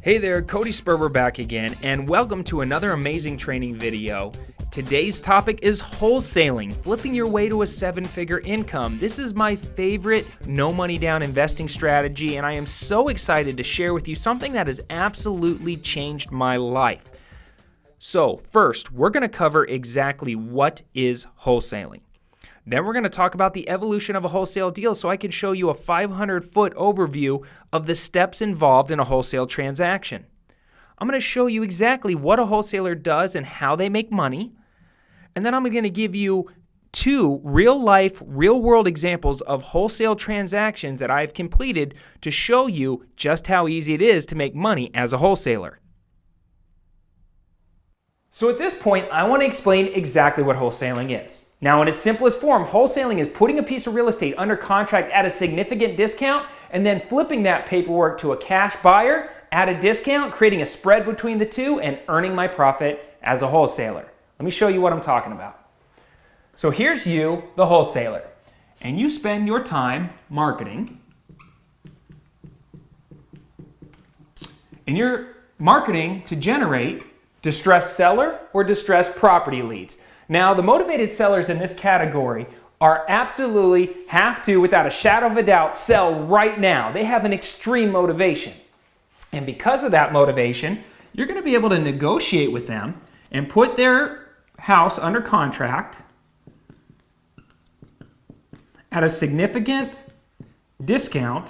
Hey there, Cody Sperber back again, and welcome to another amazing training video. Today's topic is wholesaling, flipping your way to a seven-figure income. This is my favorite no money down investing strategy, and I am so excited to share with you something that has absolutely changed my life. So first, we're going to cover exactly what is wholesaling. Then we're going to talk about the evolution of a wholesale deal so I can show you a 500-foot overview of the steps involved in a wholesale transaction. I'm going to show you exactly what a wholesaler does and how they make money. And then I'm going to give you two real-life, real-world examples of wholesale transactions that I've completed to show you just how easy it is to make money as a wholesaler. So at this point, I want to explain exactly what wholesaling is. Now, in its simplest form, wholesaling is putting a piece of real estate under contract at a significant discount and then flipping that paperwork to a cash buyer at a discount, creating a spread between the two and earning my profit as a wholesaler. Let me show you what I'm talking about. So here's you, the wholesaler, and you spend your time marketing. And you're marketing to generate distressed seller or distressed property leads. Now, the motivated sellers in this category are absolutely have to, without a shadow of a doubt, sell right now. They have an extreme motivation. And because of that motivation, you're going to be able to negotiate with them and put their house under contract at a significant discount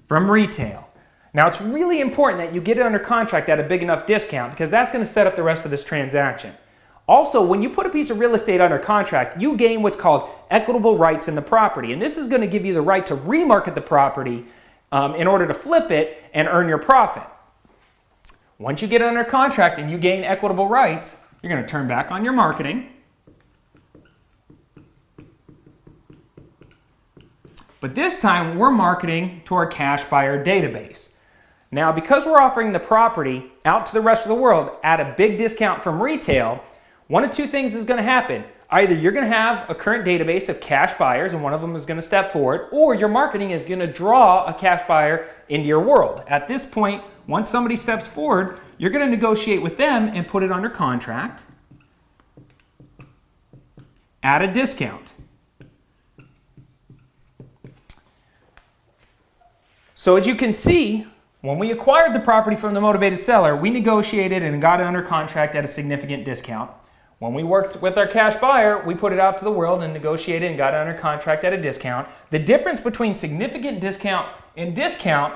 from retail. Now, it's really important that you get it under contract at a big enough discount because that's going to set up the rest of this transaction. Also, when you put a piece of real estate under contract, you gain what's called equitable rights in the property. And this is going to give you the right to remarket the property in order to flip it and earn your profit. Once you get it under contract and you gain equitable rights, you're going to turn back on your marketing. But this time, we're marketing to our cash buyer database. Now, because we're offering the property out to the rest of the world at a big discount from retail, one of two things is going to happen. Either you're going to have a current database of cash buyers and one of them is going to step forward, or your marketing is going to draw a cash buyer into your world. At this point, once somebody steps forward, you're going to negotiate with them and put it under contract at a discount. So as you can see, when we acquired the property from the motivated seller, we negotiated and got it under contract at a significant discount. When we worked with our cash buyer, we put it out to the world and negotiated and got it under contract at a discount. The difference between significant discount and discount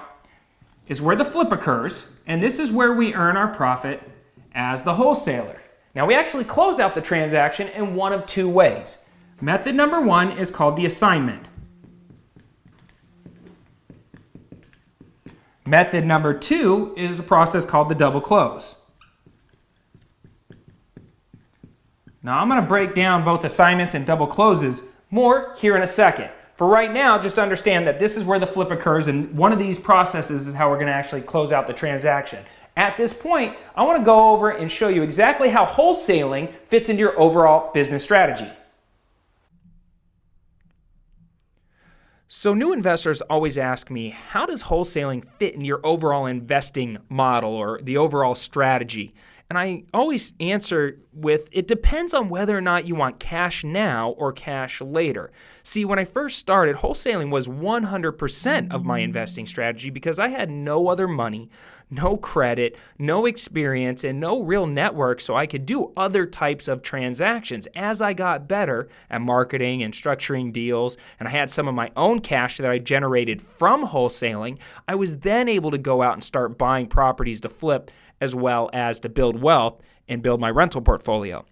is where the flip occurs, and this is where we earn our profit as the wholesaler. Now, we actually close out the transaction in one of two ways. Method number one is called the assignment. Method number two is a process called the double close. Now, I'm going to break down both assignments and double closes more here in a second. For right now, just understand that this is where the flip occurs, and one of these processes is how we're going to actually close out the transaction. At this point, I want to go over and show you exactly how wholesaling fits into your overall business strategy. So new investors always ask me, how does wholesaling fit in your overall investing model or the overall strategy? And I always answer with, it depends on whether or not you want cash now or cash later. See, when I first started, wholesaling was 100% of my investing strategy because I had no other money, no credit, no experience, and no real network so I could do other types of transactions. As I got better at marketing and structuring deals, and I had some of my own cash that I generated from wholesaling, I was then able to go out and start buying properties to flip as well as to build wealth and build my rental portfolio.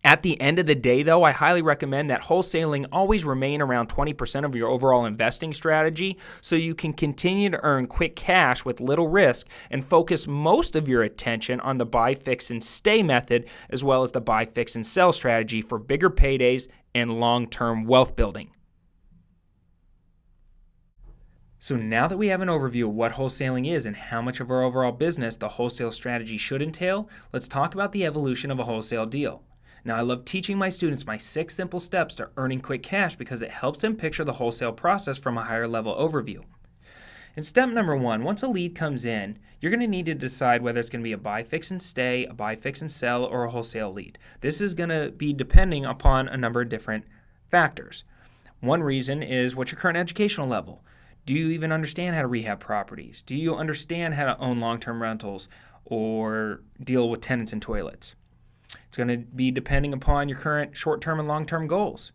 At the end of the day, though, I highly recommend that wholesaling always remain around 20% of your overall investing strategy so you can continue to earn quick cash with little risk and focus most of your attention on the buy, fix, and stay method as well as the buy, fix, and sell strategy for bigger paydays and long-term wealth building. So now that we have an overview of what wholesaling is and how much of our overall business the wholesale strategy should entail, let's talk about the evolution of a wholesale deal. Now, I love teaching my students my 6 simple steps to earning quick cash because it helps them picture the wholesale process from a higher level overview. In step number 1, once a lead comes in, you're going to need to decide whether it's going to be a buy, fix, and stay, a buy, fix, and sell, or a wholesale lead. This is going to be depending upon a number of different factors. One reason is what's your current educational level? Do you even understand how to rehab properties? Do you understand how to own long-term rentals or deal with tenants and toilets? It's going to be depending upon your current short-term and long-term goals.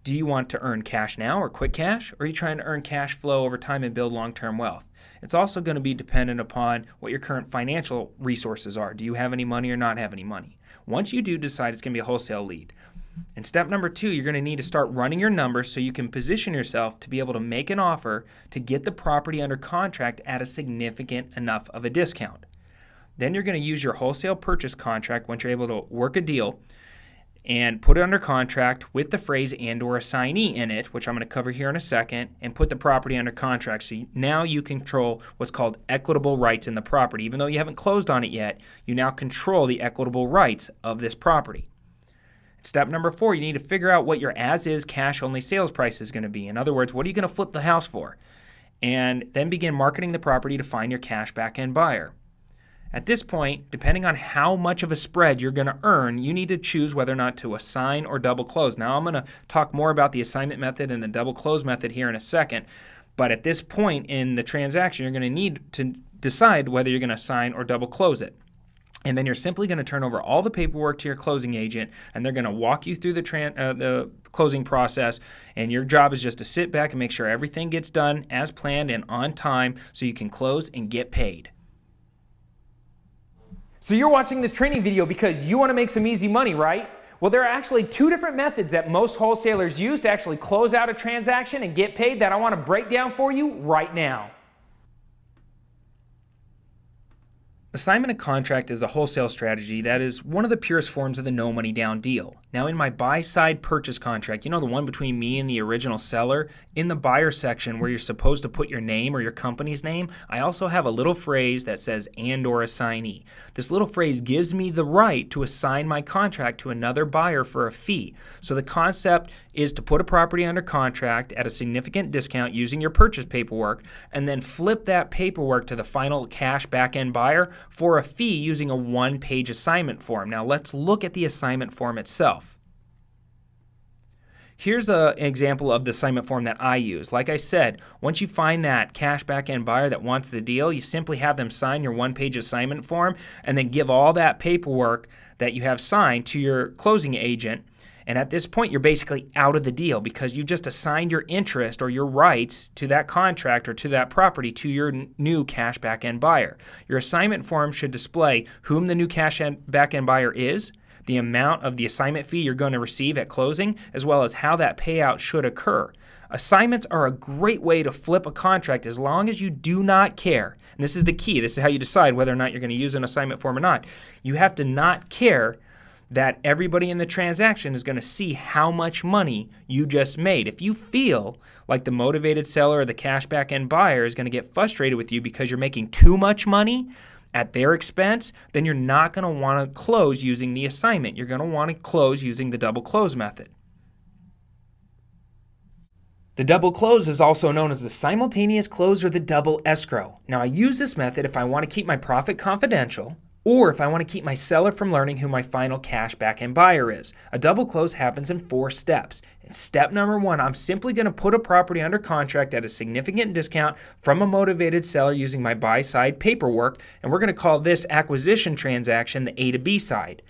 Do you want to earn cash now or quick cash? Or are you trying to earn cash flow over time and build long-term wealth? It's also going to be dependent upon what your current financial resources are. Do you have any money or not have any money? Once you do decide it's going to be a wholesale lead. In step number 2, you're going to need to start running your numbers so you can position yourself to be able to make an offer to get the property under contract at a significant enough of a discount. Then you're going to use your wholesale purchase contract once you're able to work a deal and put it under contract with the phrase and or assignee in it, which I'm going to cover here in a second, and put the property under contract. So now you control what's called equitable rights in the property. Even though you haven't closed on it yet, you now control the equitable rights of this property. Step number 4, you need to figure out what your as-is cash-only sales price is going to be. In other words, what are you going to flip the house for? And then begin marketing the property to find your cash back-end buyer. At this point, depending on how much of a spread you're going to earn, you need to choose whether or not to assign or double close. Now, I'm going to talk more about the assignment method and the double close method here in a second. But at this point in the transaction, you're going to need to decide whether you're going to assign or double close it. And then you're simply going to turn over all the paperwork to your closing agent, and they're going to walk you through the closing process. And your job is just to sit back and make sure everything gets done as planned and on time so you can close and get paid. So you're watching this training video because you want to make some easy money, right? Well, there are actually 2 different methods that most wholesalers use to actually close out a transaction and get paid that I want to break down for you right now. Assignment of contract is a wholesale strategy that is one of the purest forms of the no money down deal. Now, in my buy-side purchase contract, you know, the one between me and the original seller, in the buyer section where you're supposed to put your name or your company's name, I also have a little phrase that says and or assignee. This little phrase gives me the right to assign my contract to another buyer for a fee. So the concept is to put a property under contract at a significant discount using your purchase paperwork and then flip that paperwork to the final cash back-end buyer for a fee using a 1-page assignment form. Now let's look at the assignment form itself. Here's an example of the assignment form that I use. Like I said, once you find that cash back-end buyer that wants the deal, you simply have them sign your 1-page assignment form and then give all that paperwork that you have signed to your closing agent. And at this point, you're basically out of the deal because you just assigned your interest or your rights to that contract or to that property to your new cash back-end buyer. Your assignment form should display whom the new cash back-end buyer is, the amount of the assignment fee you're going to receive at closing, as well as how that payout should occur. Assignments are a great way to flip a contract as long as you do not care. And this is the key. This is how you decide whether or not you're going to use an assignment form or not. You have to not care that everybody in the transaction is going to see how much money you just made. If you feel like the motivated seller or the cash back-end buyer is going to get frustrated with you because you're making too much money at their expense, then you're not going to want to close using the assignment. You're going to want to close using the double close method. The double close is also known as the simultaneous close or the double escrow. Now, I use this method if I want to keep my profit confidential, or if I want to keep my seller from learning who my final cash back-end buyer is. A double close happens in 4 steps. In step number 1, I'm simply going to put a property under contract at a significant discount from a motivated seller using my buy-side paperwork, and we're going to call this acquisition transaction the A to B side.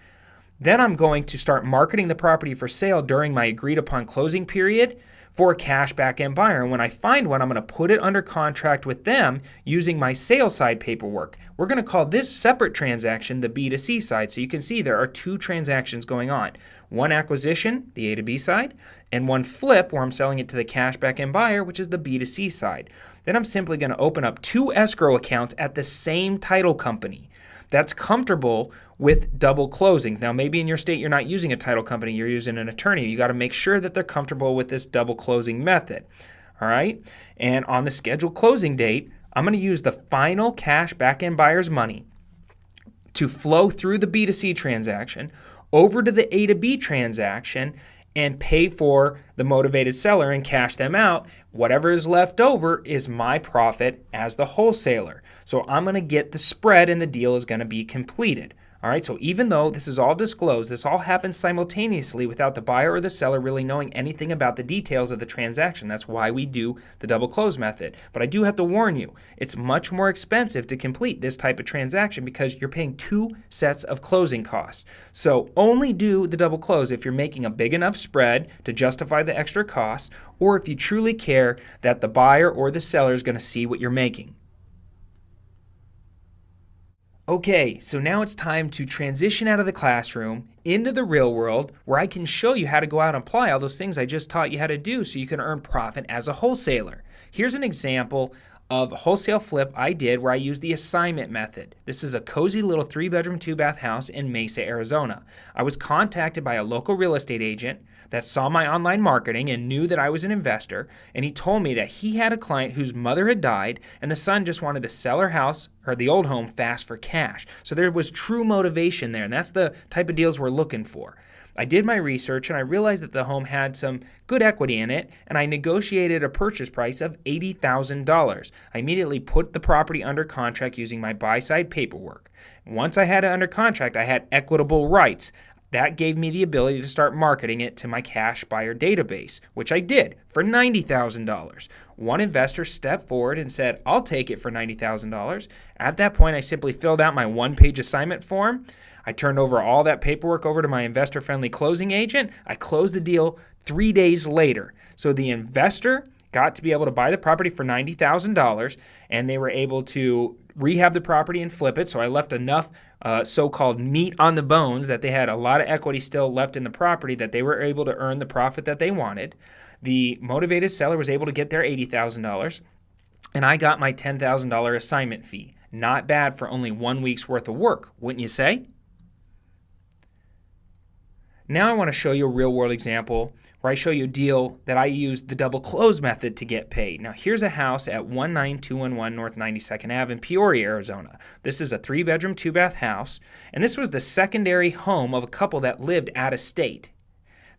Then I'm going to start marketing the property for sale during my agreed-upon closing period for a cash back-end buyer. And when I find one, I'm going to put it under contract with them using my sales side paperwork. We're going to call this separate transaction the B to C side. So you can see there are 2 transactions going on. One acquisition, the A to B side, and one flip where I'm selling it to the cash back-end buyer, which is the B to C side. Then I'm simply going to open up 2 escrow accounts at the same title company that's comfortable with double closing. Now, maybe in your state you're not using a title company, you're using an attorney. You got to make sure that they're comfortable with this double closing method. all right? And on the scheduled closing date, I'm going to use the final cash back-end buyer's money to flow through the B2C transaction over to the A to B transaction and pay for the motivated seller and cash them out. Whatever is left over is my profit as the wholesaler. So I'm going to get the spread and the deal is going to be completed. All right, so even though this is all disclosed, this all happens simultaneously without the buyer or the seller really knowing anything about the details of the transaction. That's why we do the double close method. But I do have to warn you, it's much more expensive to complete this type of transaction because you're paying 2 sets of closing costs. So only do the double close if you're making a big enough spread to justify the extra costs, or if you truly care that the buyer or the seller is going to see what you're making. Okay, so now it's time to transition out of the classroom into the real world where I can show you how to go out and apply all those things I just taught you how to do so you can earn profit as a wholesaler. Here's an example of a wholesale flip I did where I used the assignment method. This is a cozy little 3-bedroom, 2-bath house in Mesa, Arizona. I was contacted by a local real estate agent that saw my online marketing and knew that I was an investor, and he told me that he had a client whose mother had died and the son just wanted to sell her house or the old home fast for cash. So there was true motivation there, and that's the type of deals we're looking for. I did my research and I realized that the home had some good equity in it, and I negotiated a purchase price of $80,000. I immediately put the property under contract using my buy-side paperwork. Once I had it under contract, I had equitable rights. That gave me the ability to start marketing it to my cash buyer database, which I did for $90,000. One investor stepped forward and said, "I'll take it for $90,000. At that point, I simply filled out my 1-page assignment form. I turned over all that paperwork over to my investor-friendly closing agent. I closed the deal 3 days later. So the investor got to be able to buy the property for $90,000, and they were able to rehab the property and flip it. So I left enough so-called meat on the bones that they had a lot of equity still left in the property that they were able to earn the profit that they wanted. The motivated seller was able to get their $80,000, and I got my $10,000 assignment fee. Not bad for only 1 week's worth of work, wouldn't you say? Now I want to show you a real-world example where I show you a deal that I used the double close method to get paid. Now here's a house at 19211 North 92nd Ave in Peoria, Arizona. This is a 3-bedroom, 2-bath house, and this was the secondary home of a couple that lived out of state.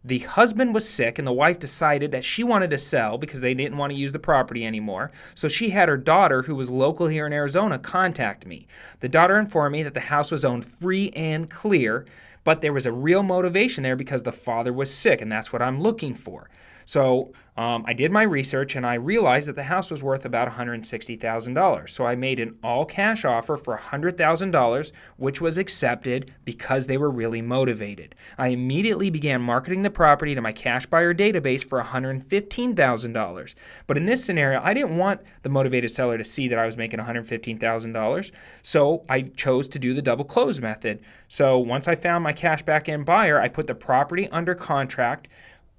The husband was sick and the wife decided that she wanted to sell because they didn't want to use the property anymore. So she had her daughter, who was local here in Arizona, contact me. The daughter informed me that the house was owned free and clear, but there was a real motivation there because the father was sick, and that's what I'm looking for. So I did my research and I realized that the house was worth about $160,000. So I made an all-cash offer for $100,000, which was accepted because they were really motivated. I immediately began marketing the property to my cash buyer database for $115,000. But in this scenario, I didn't want the motivated seller to see that I was making $115,000. So I chose to do the double close method. So once I found my cash back-end buyer, I put the property under contract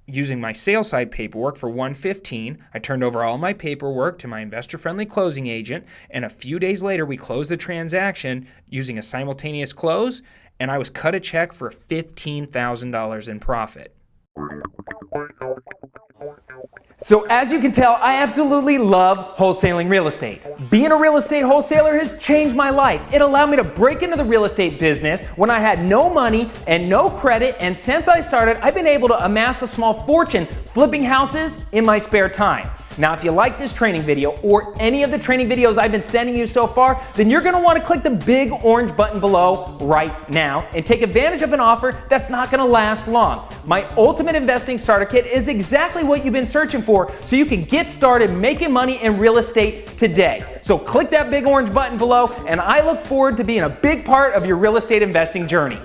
using my sales side paperwork for $115,000. I turned over all my paperwork to my investor-friendly closing agent, and a few days later we closed the transaction using a simultaneous close, and I was cut a check for $15,000 in profit. So as you can tell, I absolutely love wholesaling real estate. Being a real estate wholesaler has changed my life. It allowed me to break into the real estate business when I had no money and no credit, and since I started, I've been able to amass a small fortune flipping houses in my spare time. Now, if you like this training video or any of the training videos I've been sending you so far, then you're going to want to click the big orange button below right now and take advantage of an offer that's not going to last long. My Ultimate Investing Starter Kit is exactly what you've been searching for, so you can get started making money in real estate today. So click that big orange button below, and I look forward to being a big part of your real estate investing journey.